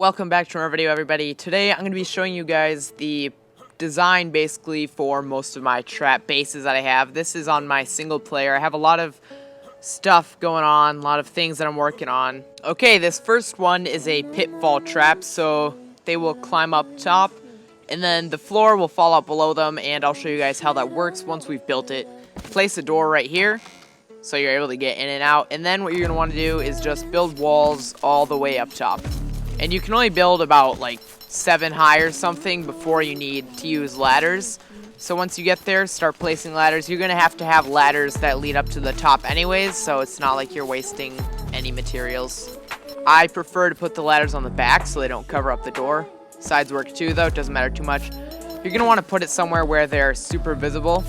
Welcome back to another video, everybody. Today I'm going to be showing you guys the design basically for most of my trap bases that I have. This is on my single player. I have a lot of stuff going on, a lot of things that I'm working on. Okay, this first one is a pitfall trap, so they will climb up top and then the floor will fall out below them, and I'll show you guys how that works once we've built it. Place a door right here so you're able to get in and out, and then what you're going to want to do is just build walls all the way up top. And you can only build about like 7 high or something before you need to use ladders. So once you get there, start placing ladders. You're going to have ladders that lead up to the top anyways, so it's not like you're wasting any materials. I prefer to put the ladders on the back so they don't cover up the door. Sides work too though, it doesn't matter too much. You're going to want to put it somewhere where they're super visible.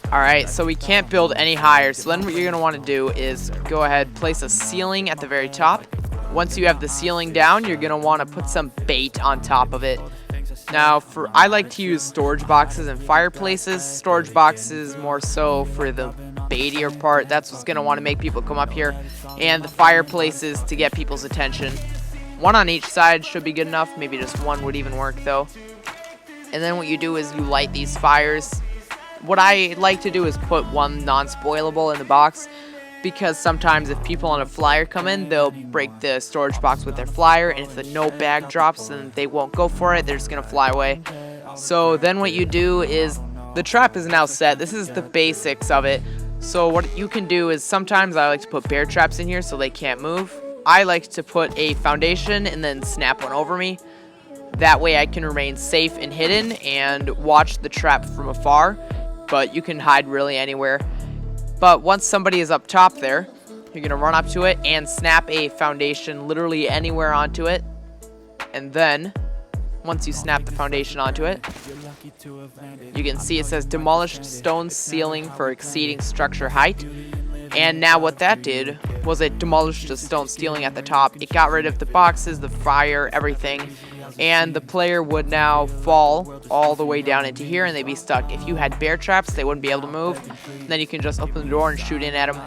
Alright, so we can't build any higher, so then what you're going to want to do is go ahead, place a ceiling at the very top. Once you have the ceiling down, you're going to want to put some bait on top of it. Now, I like to use storage boxes and fireplaces. Storage boxes more so for the baitier part. That's what's going to want to make people come up here. And the fireplaces to get people's attention. One on each side should be good enough. Maybe just one would even work though. And then what you do is you light these fires. What I like to do is put one non-spoilable in the box, because sometimes if people on a flyer come in, they'll break the storage box with their flyer, and if the no bag drops, then they won't go for it, they're just gonna fly away. So then what you do is, the trap is now set. This is the basics of it. So what you can do is, sometimes I like to put bear traps in here so they can't move. I like to put a foundation and then snap one over me. That way I can remain safe and hidden and watch the trap from afar, but you can hide really anywhere. But once somebody is up top there, you're going to run up to it and snap a foundation literally anywhere onto it. And then, once you snap the foundation onto it, you can see it says demolished stone ceiling for exceeding structure height. And now what that did was it demolished the stone ceiling at the top. It got rid of the boxes, the fire, everything. And the player would now fall all the way down into here and they'd be stuck. If you had bear traps, they wouldn't be able to move. And then you can just open the door and shoot in at them.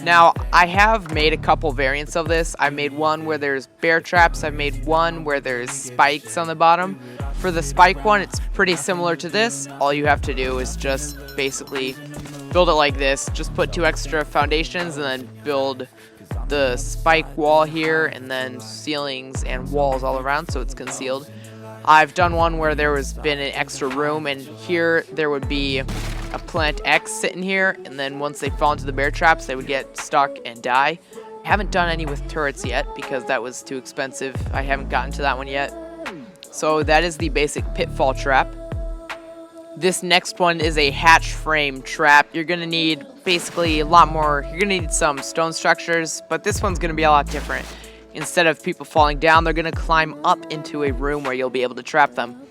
Now, I have made a couple variants of this. I made one where there's bear traps. I've made one where there's spikes on the bottom. For the spike one, it's pretty similar to this. All you have to do is just basically build it like this. Just put 2 extra foundations and then build the spike wall here and then ceilings and walls all around so it's concealed. I've done one where there was been an extra room, and here there would be a plant X sitting here, and then once they fall into the bear traps they would get stuck and die. I haven't done any with turrets yet because that was too expensive. I haven't gotten to that one yet. So that is the basic pitfall trap. This next one is a hatch frame trap. You're going to need basically a lot more. You're going to need some stone structures, but this one's going to be a lot different. Instead of people falling down, they're going to climb up into a room where you'll be able to trap them.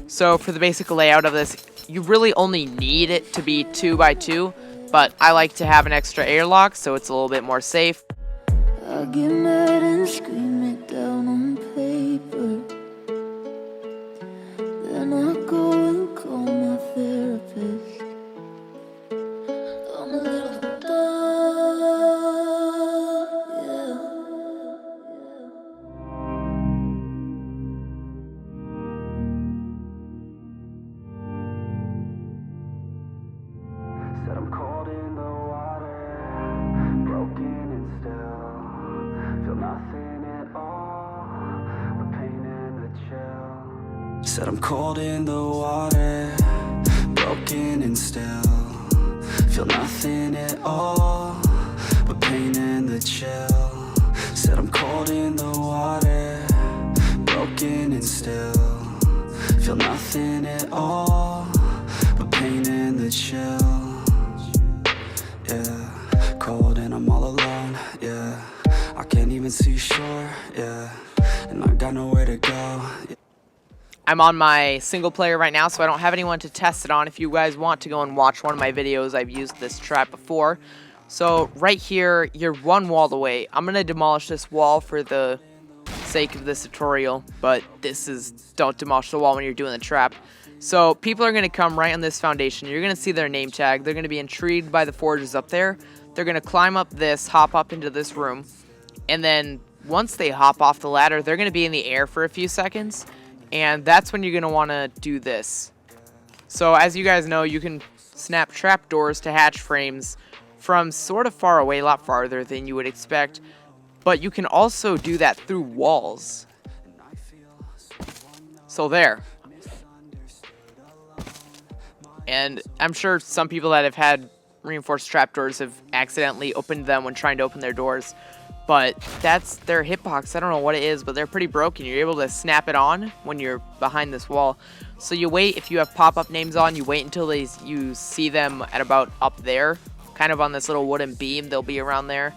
So for the basic layout of this, you really only need it to be 2 by 2, but I like to have an extra airlock so it's a little bit more safe. I get mad and scream it down on paper. Then I go and call my therapist. I'm a little dog, yeah. Said I'm cold in the water, broken and still, feel nothing at all, the pain and the chill. Said I'm cold in the water, broken and still, feel nothing at all, but pain and the chill. Said I'm cold in the water, broken and still, feel nothing at all, but pain and the chill. Yeah, cold and I'm all alone, yeah, I can't even see shore, yeah, and I got nowhere to go, yeah. I'm on my single player right now, so I don't have anyone to test it on. If you guys want to go and watch one of my videos, I've used this trap before. So right here, you're one wall away. I'm going to demolish this wall for the sake of this tutorial, but this is don't demolish the wall when you're doing the trap. So people are going to come right on this foundation. You're going to see their name tag. They're going to be intrigued by the forges up there. They're going to climb up this, hop up into this room, and then once they hop off the ladder, they're going to be in the air for a few seconds, and that's when you're going to want to do this. So as you guys know, you can snap trapdoors to hatch frames from sort of far away, a lot farther than you would expect, but you can also do that through walls. So there. And I'm sure some people that have had reinforced trapdoors have accidentally opened them when trying to open their doors. But that's their hitbox. I don't know what it is, but they're pretty broken. You're able to snap it on when you're behind this wall. So you wait, if you have pop-up names on, you wait until you see them at about up there. Kind of on this little wooden beam, they'll be around there.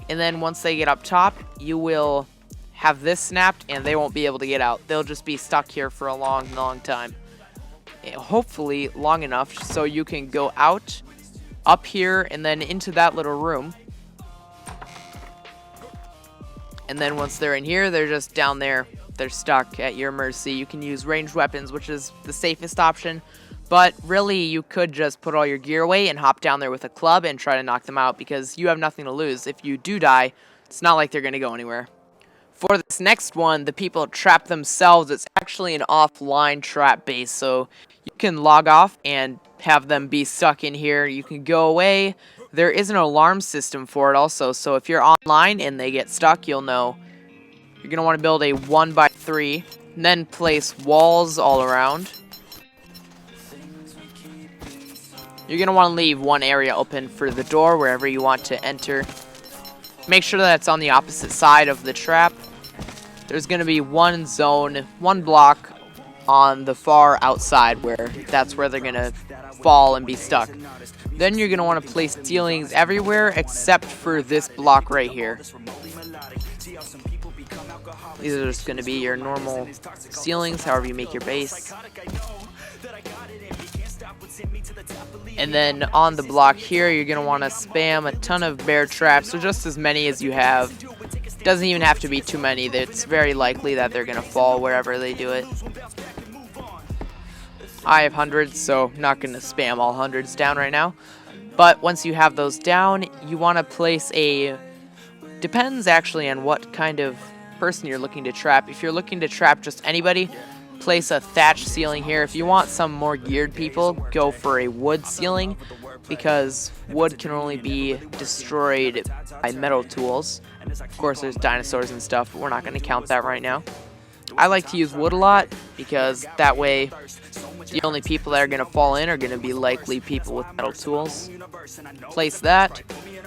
And then once they get up top, you will have this snapped and they won't be able to get out. They'll just be stuck here for a long, long time. Hopefully long enough so you can go out, up here, and then into that little room. And then once they're in here, they're just down there. They're stuck at your mercy. You can use ranged weapons, which is the safest option. But really, you could just put all your gear away and hop down there with a club and try to knock them out because you have nothing to lose. If you do die, it's not like they're going to go anywhere. For this next one, the people trap themselves. It's actually an offline trap base, so you can log off and have them be stuck in here. You can go away. There is an alarm system for it also, so if you're online and they get stuck, you'll know. You're going to want to build a 1x3, and then place walls all around. You're going to want to leave one area open for the door wherever you want to enter. Make sure that it's on the opposite side of the trap. There's going to be one zone, one block on the far outside that's where they're going to fall and be stuck. Then you're going to want to place ceilings everywhere except for this block right here. These are just going to be your normal ceilings, however you make your base. And then on the block here, you're going to want to spam a ton of bear traps, so just as many as you have. Doesn't even have to be too many. It's very likely that they're going to fall wherever they do it. I have hundreds, so I'm not going to spam all hundreds down right now. But once you have those down, you want to place depends actually on what kind of person you're looking to trap. If you're looking to trap just anybody, place a thatch ceiling here. If you want some more geared people, go for a wood ceiling because wood can only be destroyed by metal tools. Of course, there's dinosaurs and stuff, but we're not going to count that right now. I like to use wood a lot because that way the only people that are going to fall in are going to be likely people with metal tools. Place that.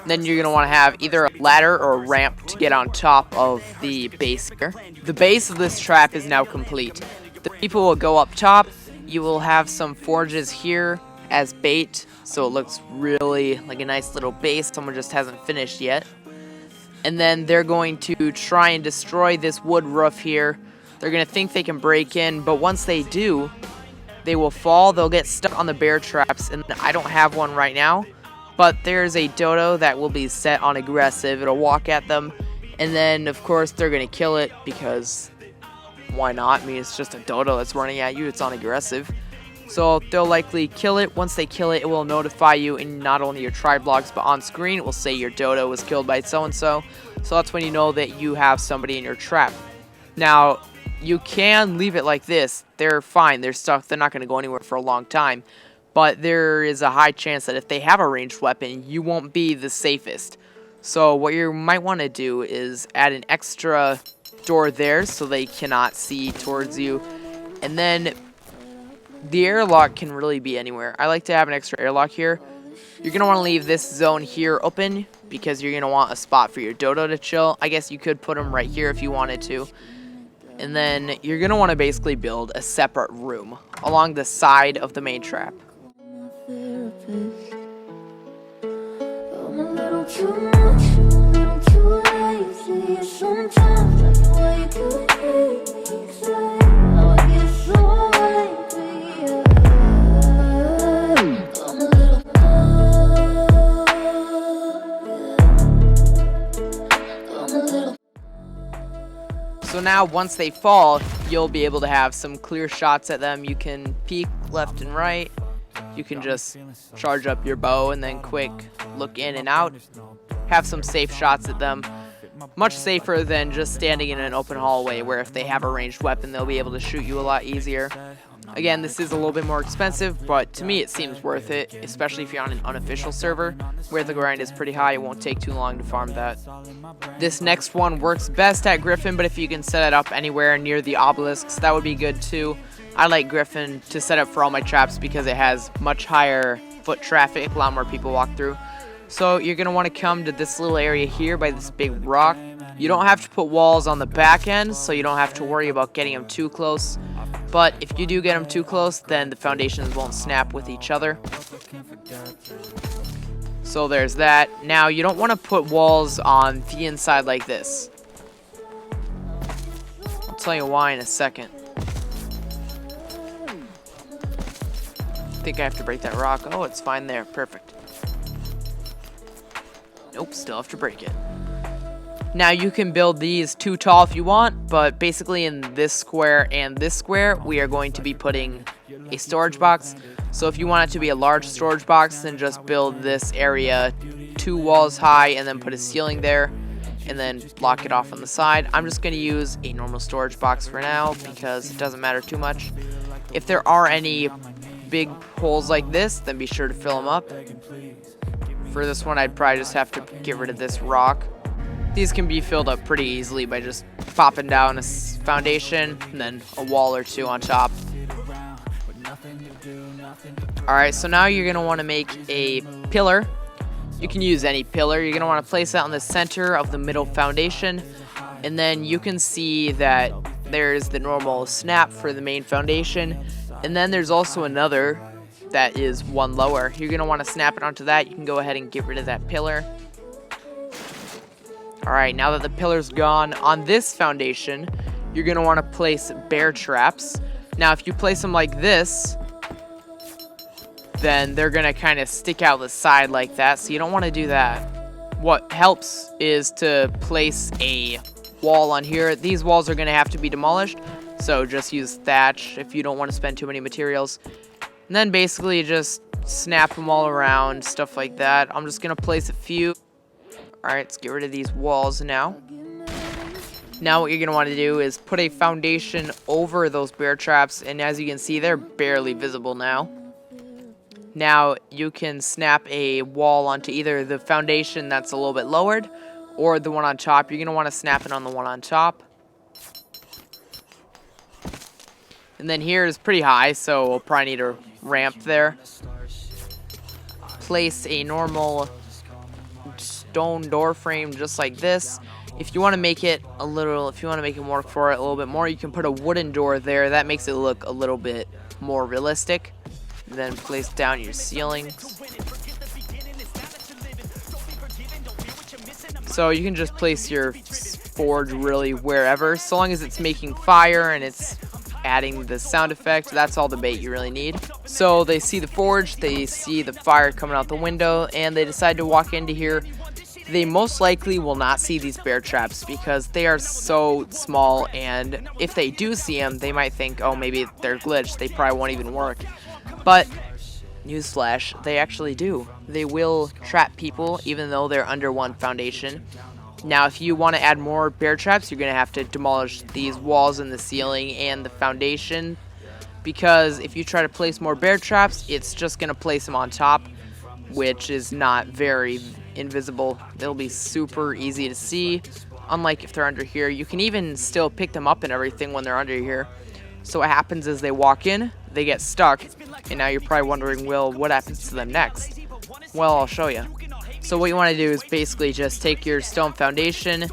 Then you're going to want to have either a ladder or a ramp to get on top of the base here. The base of this trap is now complete. The people will go up top. You will have some forges here as bait, so it looks really like a nice little base. Someone just hasn't finished yet. And then they're going to try and destroy this wood roof here. They're going to think they can break in, but once they do, they will fall. They'll get stuck on the bear traps, and I don't have one right now, but there's a dodo that will be set on aggressive. It'll walk at them, and then, of course, they're going to kill it because why not? I mean, it's just a dodo that's running at you. It's on aggressive. So they'll likely kill it. Once they kill it, it will notify you in not only your tribe logs, but on screen it will say your dodo was killed by so-and-so. So that's when you know that you have somebody in your trap. Now, you can leave it like this. They're fine. They're stuck. They're not going to go anywhere for a long time. But there is a high chance that if they have a ranged weapon, you won't be the safest. So what you might want to do is add an extra door there so they cannot see towards you. And then the airlock can really be anywhere. I like to have an extra airlock here. You're going to want to leave this zone here open because you're going to want a spot for your dodo to chill. I guess you could put them right here if you wanted to. And then you're going to want to basically build a separate room along the side of the main trap. So now now once they fall, you'll be able to have some clear shots at them. You can peek left and right. You can just charge up your bow and then quick look in and out. Have some safe shots at them. Much safer than just standing in an open hallway where if they have a ranged weapon, they'll be able to shoot you a lot easier. Again, this is a little bit more expensive, but to me it seems worth it, especially if you're on an unofficial server where the grind is pretty high. It won't take too long to farm that. This next one works best at Griffin, but if you can set it up anywhere near the obelisks, that would be good too. I like Griffin to set up for all my traps because it has much higher foot traffic, a lot more people walk through. So you're going to want to come to this little area here by this big rock. You don't have to put walls on the back end, so you don't have to worry about getting them too close. But if you do get them too close, then the foundations won't snap with each other. So there's that. Now you don't want to put walls on the inside like this. I'll tell you why in a second. I think I have to break that rock. Oh, it's fine there. Perfect. Nope, still have to break it. Now you can build these too tall if you want, but basically in this square and this square, we are going to be putting a storage box. So if you want it to be a large storage box, then just build this area 2 walls high and then put a ceiling there and then block it off on the side. I'm just going to use a normal storage box for now because it doesn't matter too much. If there are any big holes like this, then be sure to fill them up. For this one, I'd probably just have to get rid of this rock. These can be filled up pretty easily by just popping down a foundation and then a wall or 2 on top. Alright, so now you're going to want to make a pillar. You can use any pillar. You're going to want to place that on the center of the middle foundation. And then you can see that there's the normal snap for the main foundation. And then there's also another that is 1 lower. You're going to want to snap it onto that. You can go ahead and get rid of that pillar. Alright, now that the pillar's gone, on this foundation, you're going to want to place bear traps. Now, if you place them like this, then they're going to kind of stick out the side like that, so you don't want to do that. What helps is to place a wall on here. These walls are going to have to be demolished, so just use thatch if you don't want to spend too many materials. And then basically just snap them all around, stuff like that. I'm just going to place a few. Alright, let's get rid of these walls now. Now what you're going to want to do is put a foundation over those bear traps, and as you can see, they're barely visible now. Now you can snap a wall onto either the foundation that's a little bit lowered, or the one on top. You're going to want to snap it on the one on top. And then here is pretty high, so we'll probably need a ramp there. Place a normal stone door frame just like this. If you want to make it a little, if you want to make it work for it a little bit more, you can put a wooden door there. That makes it look a little bit more realistic. And then place down your ceilings. So you can just place your forge really wherever, so long as it's making fire and it's adding the sound effect. That's all the bait you really need. So they see the forge, they see the fire coming out the window, and they decide to walk into here. They most likely will not see these bear traps because they are so small, and if they do see them, they might think, oh, maybe they're glitched. They probably won't even work. But newsflash, they actually do. They will trap people even though they're under 1 foundation. Now, if you want to add more bear traps, you're going to have to demolish these walls in the ceiling and the foundation, because if you try to place more bear traps, it's just going to place them on top, which is not very invisible. They'll be super easy to see, unlike if they're under here. You can even still pick them up and everything when they're under here. So what happens is they walk in, they get stuck, and now you're probably wondering, well, what happens to them next? Well, I'll show you. So what you want to do is basically just take your stone foundation,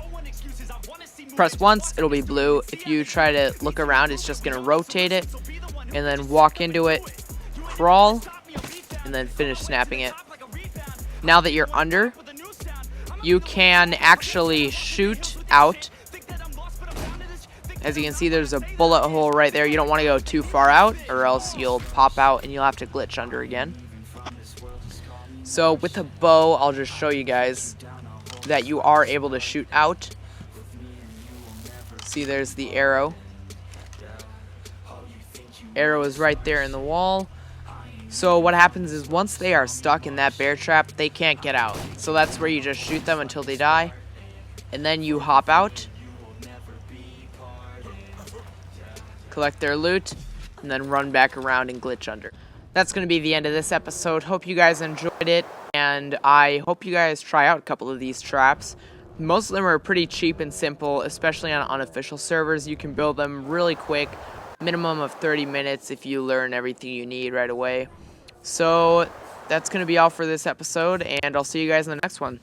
press once, it'll be blue. If you try to look around, it's just going to rotate it, and then walk into it, crawl, and then finish snapping it. Now that you're under, you can actually shoot out. As you can see, there's a bullet hole right there. You don't want to go too far out, or else you'll pop out and you'll have to glitch under again. So with a bow, I'll just show you guys that you are able to shoot out. See, there's the arrow. Arrow is right there in the wall. So what happens is once they are stuck in that bear trap, they can't get out. So that's where you just shoot them until they die. And then you hop out, collect their loot, and then run back around and glitch under. That's going to be the end of this episode. Hope you guys enjoyed it, and I hope you guys try out a couple of these traps. Most of them are pretty cheap and simple, especially on unofficial servers. You can build them really quick, minimum of 30 minutes if you learn everything you need right away. So that's going to be all for this episode, and I'll see you guys in the next one.